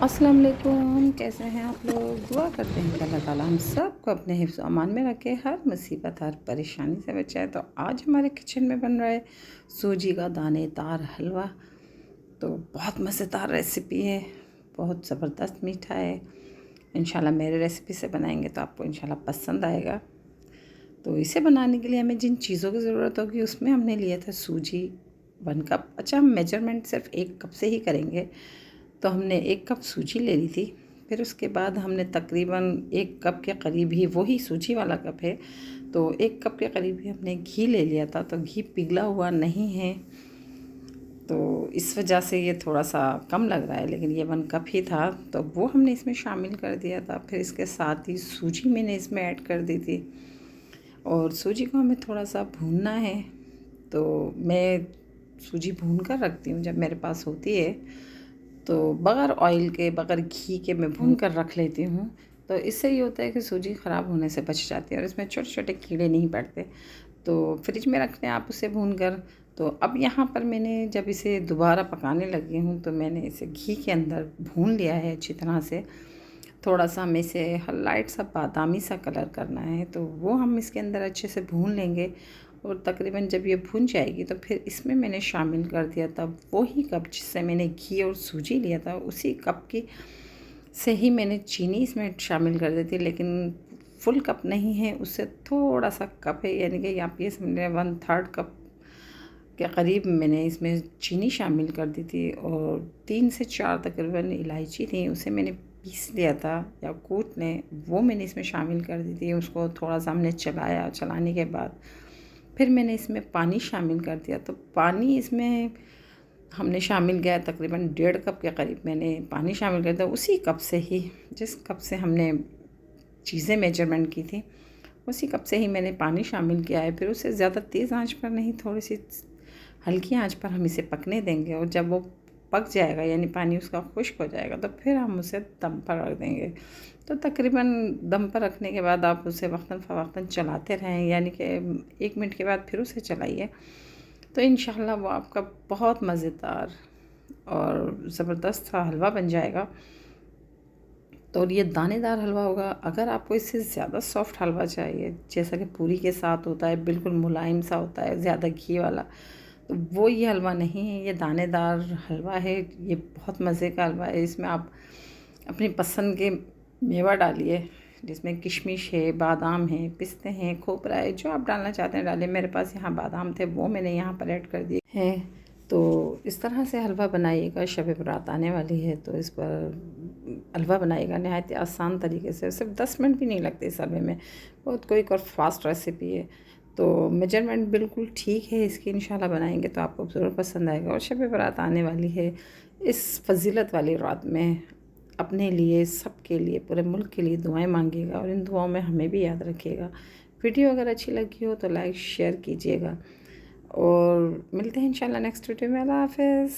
अस्सलाम वालेकुम। कैसे हैं आप लोग? दुआ करते हैं कि अल्लाह ताला हम सबको अपने हिफ्ज़ व अमान में रखे, हर मुसीबत हर परेशानी से बचाए। तो आज हमारे किचन में बन रहा है सूजी का दानेदार हलवा। तो बहुत मज़ेदार रेसिपी है, बहुत ज़बरदस्त मीठा है। इंशाल्लाह मेरे रेसिपी से बनाएंगे तो आपको इंशाल्लाह पसंद आएगा। तो इसे बनाने के लिए हमें जिन चीज़ों की ज़रूरत होगी उसमें हमने लिया था सूजी 1 कप। अच्छा, हम मेजरमेंट सिर्फ 1 कप से ही करेंगे। तो हमने 1 कप सूजी ले ली थी। फिर उसके बाद हमने तकरीबन 1 कप के करीब ही, वही सूजी वाला कप है, तो 1 कप के करीब ही हमने घी ले लिया था। तो घी पिघला हुआ नहीं है, तो इस वजह से ये थोड़ा सा कम लग रहा है, लेकिन ये 1 कप ही था तो वो हमने इसमें शामिल कर दिया था। फिर इसके साथ ही सूजी मैंने इसमें ऐड कर दी थी और सूजी को हमें थोड़ा सा भूनना है। तो मैं सूजी भून कर रखती हूँ जब मेरे पास होती है, तो बग़ैर ऑयल के, बग़ैर घी के मैं भून कर रख लेती हूँ। तो इससे ये होता है कि सूजी ख़राब होने से बच जाती है और इसमें छोटे-छोटे कीड़े नहीं पड़ते। तो फ्रिज में रखते हैं आप उसे भून कर। तो अब यहाँ पर मैंने जब इसे दोबारा पकाने लगी हूँ तो मैंने इसे घी के अंदर भून लिया है अच्छी तरह से। थोड़ा-सा हमें इसे लाइट सा बादामी सा कलर करना है, तो वो हम इसके अंदर अच्छे से भून लेंगे। और तकरीबन जब ये भुन जाएगी तो फिर इसमें मैंने शामिल कर दिया था वही कप जिससे मैंने घी और सूजी लिया था, उसी कप की से ही मैंने चीनी इसमें शामिल कर दी थी, लेकिन फुल कप नहीं है, उससे थोड़ा सा कप है, यानी कि आप ये समझें 1/3 कप के करीब मैंने इसमें चीनी शामिल कर दी थी। और 3 से 4 तकरीबन इलायची थी, उसे मैंने पीस लिया था या कूट ने, वो मैंने इसमें शामिल कर दी थी। उसको थोड़ा सा हमने चलाया, चलाने के बाद फिर मैंने इसमें पानी शामिल कर दिया। तो पानी इसमें हमने शामिल किया तकरीबन 1.5 कप के करीब मैंने पानी शामिल कर दिया, उसी कप से ही, जिस कप से हमने चीज़ें मेजरमेंट की थी उसी कप से ही मैंने पानी शामिल किया है। फिर उसे ज़्यादा तेज़ आंच पर नहीं, थोड़ी सी हल्की आंच पर हम इसे पकने देंगे और जब वो पक जाएगा यानी पानी उसका खुश्क हो जाएगा तो फिर हम उसे दम पर रख देंगे। तो तकरीबन दम पर रखने के बाद आप उसे वक्तन फ़वक्तन चलाते रहें, यानी कि 1 मिनट के बाद फिर उसे चलाइए, तो इंशाल्लाह वो आपका बहुत मज़ेदार और ज़बरदस्त सा हलवा बन जाएगा। तो ये दानेदार हलवा होगा। अगर आपको इससे ज़्यादा सॉफ्ट हलवा चाहिए, जैसा कि पूरी के साथ होता है, बिल्कुल मुलायम सा होता है, ज़्यादा घी वाला, तो वो ये हलवा नहीं है, ये दानेदार हलवा है। ये बहुत मज़े का हलवा है। इसमें आप अपनी पसंद के मेवा डालिए, जिसमें किशमिश है, बादाम है, पिस्ते हैं, खोपरा है, जो आप डालना चाहते हैं डालिए। मेरे पास यहाँ बादाम थे, वो मैंने यहाँ पर ऐड कर दिए हैं। तो इस तरह से हलवा बनाइएगा। शब बारात आने वाली है तो इस पर हलवा बनाइएगा नहायत ही आसान तरीके से, सिर्फ 10 मिनट भी नहीं लगते इस हलवे में। बहुत क्विक और फास्ट रेसिपी है। तो मेजरमेंट बिल्कुल ठीक है इसकी, इंशाल्लाह बनाएंगे तो आपको ज़रूर पसंद आएगा। और शब बारात आने वाली है, इस फजीलत वाली रात में अपने लिए, सबके लिए, पूरे मुल्क के लिए दुआएं मांगिएगा और इन दुआओं में हमें भी याद रखिएगा। वीडियो अगर अच्छी लगी हो तो लाइक शेयर कीजिएगा और मिलते हैं इंशाल्लाह नेक्स्ट वीडियो में। अल्लाह हाफ़िज़।